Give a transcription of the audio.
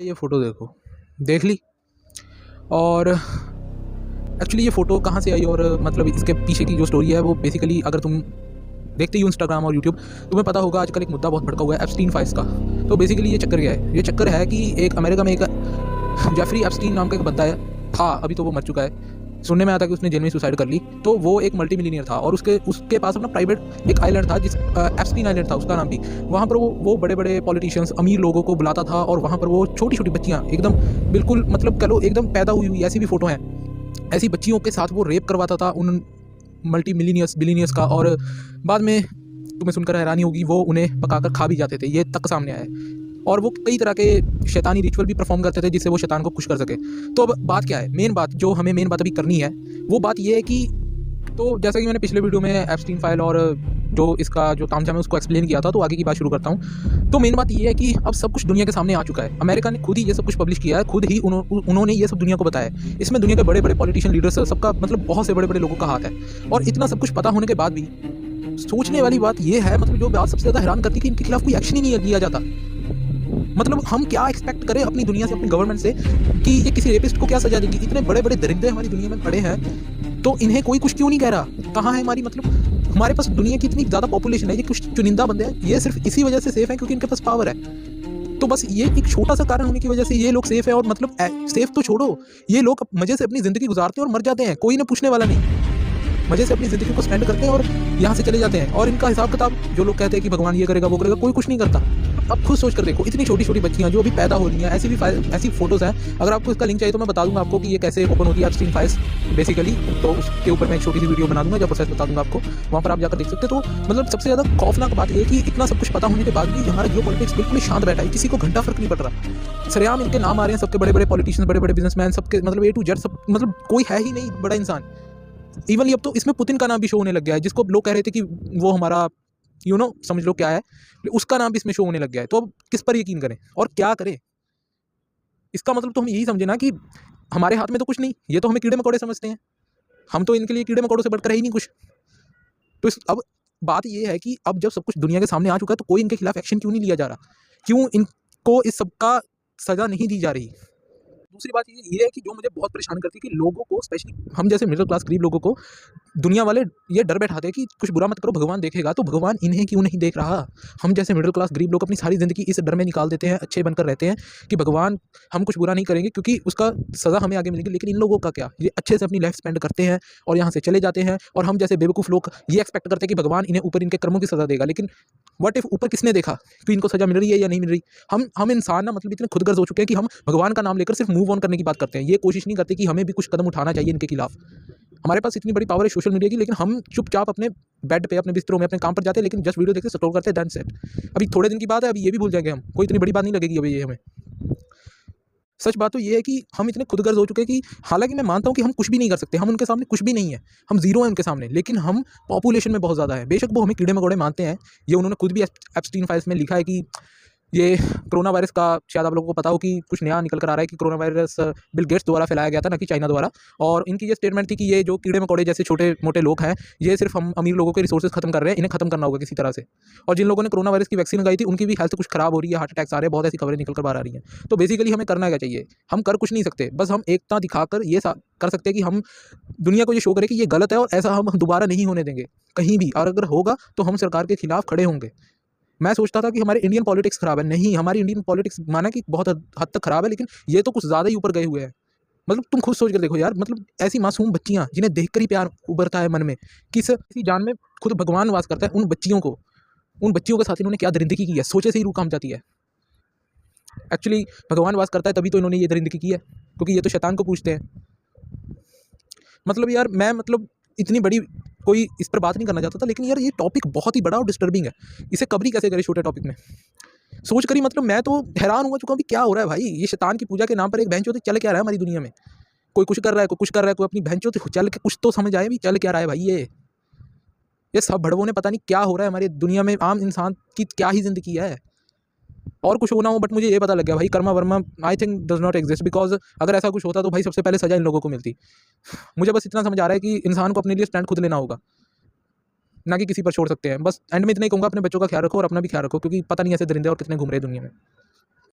ये फ़ोटो देखो, देख ली। और एक्चुअली ये फ़ोटो कहाँ से आई और मतलब इसके पीछे की जो स्टोरी है वो बेसिकली अगर तुम देखते ही हो इंस्टाग्राम और यूट्यूब, तुम्हें पता होगा आजकल एक मुद्दा बहुत भड़का हुआ है एप्स्टीन फाइल्स का। तो बेसिकली ये चक्कर क्या है? ये चक्कर है कि एक अमेरिका में एक जेफरी एप्स्टीन नाम का एक बंदा था, अभी तो वो मर चुका है। सुनने में आया था कि उसने जेल में सुसाइड कर ली। तो वो एक मल्टी मिलीनियर था और उसके पास अपना प्राइवेट एक आइलैंड था, जिस एप्स्टीन आइलैंड था उसका नाम भी। वहाँ पर वो बड़े बड़े पॉलिटिशियंस, अमीर लोगों को बुलाता था और वहाँ पर वो छोटी छोटी बच्चियाँ एकदम बिल्कुल मतलब कह लो एकदम पैदा हुई हुई ऐसी भी फ़ोटो हैं, ऐसी बच्चियों के साथ वो रेप करवाता था उन मल्टी मिलीनियर्स बिलीनियर्स का। और बाद में तुम्हें सुनकर हैरानी होगी, वो उन्हें पकाकर खा भी जाते थे, ये तक सामने आया है। और वो कई तरह के शैतानी रिचुअल भी परफॉर्म करते थे जिससे वो शैतान को खुश कर सके। तो अब बात क्या है, मेन बात जो हमें मेन बात अभी करनी है वो बात ये है कि तो जैसा कि मैंने पिछले वीडियो में एप्स्टीन फाइल और जो इसका जो तामझाम है उसको एक्सप्लेन किया था, तो आगे की बात शुरू करता हूँ। तो मेन बात ये है कि अब सब कुछ दुनिया के सामने आ चुका है। अमेरिका ने खुद ही ये सब कुछ पब्लिश किया है, खुद ही उन्होंने ये सब दुनिया को बताया है। इसमें दुनिया के बड़े बड़े पॉलिटिशियन लीडर्स सबका मतलब बहुत से बड़े बड़े लोगों का हाथ है। और इतना सब कुछ पता होने के बाद भी सोचने वाली बात ये है, मतलब जो बात सबसे ज़्यादा हैरान करती है कि इनके खिलाफ कोई एक्शन ही नहीं लिया जाता। मतलब हम क्या एक्सपेक्ट करें अपनी दुनिया से, अपनी गवर्नमेंट से, कि ये किसी रेपिस्ट को क्या सजा देगी? इतने बड़े बड़े दरिंदे हमारी दुनिया में पड़े हैं, तो इन्हें कोई कुछ क्यों नहीं कह रहा? कहाँ है हमारी मतलब हमारे पास दुनिया की इतनी ज़्यादा पॉपुलेशन है, ये कुछ चुनिंदा बंदे हैं, ये सिर्फ इसी वजह से सेफ है क्योंकि इनके पास पावर है। तो बस ये एक छोटा सा कारण होने की वजह से ये लोग सेफ है। और मतलब सेफ तो छोड़ो, ये लोग मजे से अपनी ज़िंदगी गुजारते हैं और मर जाते हैं, कोई ना पूछने वाला नहीं। मजे से अपनी ज़िंदगी को स्पेंड करते हैं और यहाँ से चले जाते हैं। और इनका हिसाब किताब जो लोग कहते हैं कि भगवान ये करेगा वो करेगा, कोई कुछ नहीं करता। अब खुद सोच कर देखो, इतनी छोटी छोटी बच्चियाँ जो अभी पैदा हो रही हैं, ऐसी फोटोज़ हैं। अगर आपको इसका लिंक चाहिए तो मैं बता दूंगा आपको कि ये कैसे ओपन होती है एप्स्टीन फाइल्स बेसिकली। तो उसके ऊपर मैं एक छोटी सी वीडियो बना दूंगा, जब प्रोसेस बता दूंगा आपको, वहाँ पर आप जाकर देख सकते हो। तो मतलब सबसे ज़्यादा खौफनाक बात ये है कि इतना सब कुछ पता होने के बाद भी हमारा जियो पॉलिटिक्स बिल्कुल ही शांत बैठा है, किसी को घंटा फर्क नहीं पड़ रहा। सरेआम इनके नाम आ रहे हैं, सबके बड़े बड़े पॉलिटिशियन, बड़े बड़े बिजनेसमैन, सबके मतलब ए टू जेड सब, मतलब कोई है ही नहीं बड़ा इंसान। इवन अब तो इसमें पुतिन का नाम भी शो होने लग गया है, जिसको लोग कह रहे थे कि वो हमारा समझ लो क्या है, उसका नाम भी इसमें शो होने लग गया है। तो अब किस पर यकीन करें और क्या करें? इसका मतलब तो हम यही समझे ना कि हमारे हाथ में तो कुछ नहीं, ये तो हमें कीड़े मकोड़े समझते हैं, हम तो इनके लिए कीड़े मकोड़ों से बढ़कर है ही नहीं कुछ। तो अब बात ये है कि अब जब सब कुछ दुनिया के सामने आ चुका है तो कोई इनके खिलाफ एक्शन क्यों नहीं लिया जा रहा? क्यों इनको इस सब का सजा नहीं दी जा रही? दूसरी बात ये है कि जो मुझे बहुत परेशान करती है कि लोगों को, स्पेशली हम जैसे मिडिल क्लास गरीब लोगों को, दुनिया वाले ये डर बैठाते हैं कि कुछ बुरा मत करो, भगवान देखेगा। तो भगवान इन्हें क्यों नहीं देख रहा? हम जैसे मिडिल क्लास गरीब लोग अपनी सारी ज़िंदगी इस डर में निकाल देते हैं, अच्छे बनकर रहते हैं कि भगवान हम कुछ बुरा नहीं करेंगे क्योंकि उसका सज़ा हमें आगे मिलेगी। लेकिन इन लोगों का क्या, ये अच्छे से अपनी लाइफ स्पेंड करते हैं और यहाँ से चले जाते हैं। और हम जैसे बेवकूफ़ लोग ये एक्सपेक्ट करते हैं कि भगवान इन्हें ऊपर इनके कर्मों की सज़ा देगा। लेकिन व्हाट इफ ऊपर किसने देखा कि इनको सज़ा मिल रही है या नहीं मिल रही? हम इंसान ना मतलब इतने खुदगर्ज हो चुके हैं कि हम भगवान का नाम लेकर सिर्फ मूव ऑन करने की बात करते हैं। ये कोशिश नहीं करते कि हमें भी कुछ कदम उठाना चाहिए इनके खिलाफ। हमारे पास इतनी बड़ी पावर है सोशल मीडिया की, लेकिन हम चुपचाप अपने बेड पे, अपने बिस्तरों में, अपने काम पर जाते हैं, लेकिन जस्ट वीडियो देखते स्क्रॉल करते हैं, दैट्स इट। अभी थोड़े दिन की बात है, अभी ये भी भूल जाएंगे हम, कोई इतनी बड़ी बात नहीं लगेगी अभी ये हमें। सच बात तो ये है कि हम इतने खुदगर्ज हो चुके हैं कि हालांकि मैं मानता हूँ कि हम कुछ भी नहीं कर सकते, हम उनके सामने कुछ भी नहीं है, हम जीरो हैं उनके सामने, लेकिन हम पॉपुलेशन में बहुत ज़्यादा है। बेशक वो हमें कीड़े मकोड़े मानते हैं, ये उन्होंने खुद भी एप्स्टीन फाइल्स में लिखा है कि ये कोरोना वायरस का शायद आप लोगों को पता हो कि कुछ नया निकल कर आ रहा है कि कोरोना वायरस बिल गेट्स द्वारा फैलाया गया था, ना कि चाइना द्वारा। और इनकी ये स्टेटमेंट थी कि ये जो कीड़े मकोड़े जैसे छोटे मोटे लोग हैं, ये सिर्फ हम अमीर लोगों के रिसोर्सेज खत्म कर रहे हैं, इन्हें खत्म करना होगा किसी तरह से। और जिन लोगों ने कोरोना वायरस की वैक्सीन लगाई थी उनकी भी हेल्थ कुछ खराब हो रही है, हार्ट अटैक्स आ रहे हैं, बहुत ऐसी खबरें निकल कर बाहर आ रही हैं। तो बेसिकली हमें करना क्या चाहिए? हम कर कुछ नहीं सकते, बस हम एकता दिखाकर ये कर सकते हैं कि हम दुनिया को ये शो करें कि ये गलत है और ऐसा हम दोबारा नहीं होने देंगे कहीं भी। और अगर होगा तो हम सरकार के खिलाफ खड़े होंगे। मैं सोचता था कि हमारे इंडियन पॉलिटिक्स खराब है, नहीं, हमारी इंडियन पॉलिटिक्स माना कि बहुत हद तक खराब है, लेकिन ये तो कुछ ज़्यादा ही ऊपर गए हुए हैं। मतलब तुम खुद सोच कर देखो यार, मतलब ऐसी मासूम बच्चियाँ जिन्हें देखकर ही प्यार उभरता है मन में, किसी जान में खुद भगवान वास करता है, उन बच्चियों के साथ इन्होंने क्या दरिंदगी की है, सोचे से ही रूह कांप जाती है। एक्चुअली भगवान वास करता है तभी तो इन्होंने ये दरिंदगी की है, क्योंकि ये तो शैतान को पूछते हैं। मतलब यार मैं मतलब इतनी बड़ी कोई इस पर बात नहीं करना चाहता था, लेकिन यार ये टॉपिक बहुत ही बड़ा और डिस्टर्बिंग है, इसे कवर ही कैसे करें छोटे टॉपिक में? सोच कर ही मतलब मैं तो हैरान हुआ चुका हूँ कि क्या हो रहा है भाई। ये शैतान की पूजा के नाम पर एक बहनचोद चल क्या रहा है हमारी दुनिया में? कोई कुछ कर रहा है, कोई कुछ कर रहा है, कोई अपनी बहनचोद चल के कुछ तो समझ आए भी, चल क्या रहा है भाई? ये सब भड़वों ने पता नहीं क्या हो रहा है हमारी दुनिया में, आम इंसान की क्या ही जिंदगी है। और कुछ होना हो, बट मुझे ये पता लग गया भाई, Karma Verma I think does not exist, because अगर ऐसा कुछ होता तो भाई सबसे पहले सजा इन लोगों को मिलती। मुझे बस इतना समझ आ रहा है कि इंसान को अपने लिए स्टैंड खुद लेना होगा, ना कि किसी पर छोड़ सकते हैं। बस एंड में इतना ही कहूँगा, अपने बच्चों का ख्याल रखो और अपना भी ख्याल रखो, क्योंकि पता नहीं ऐसे दरिंदे और कितने घूम रहे हैं दुनिया में।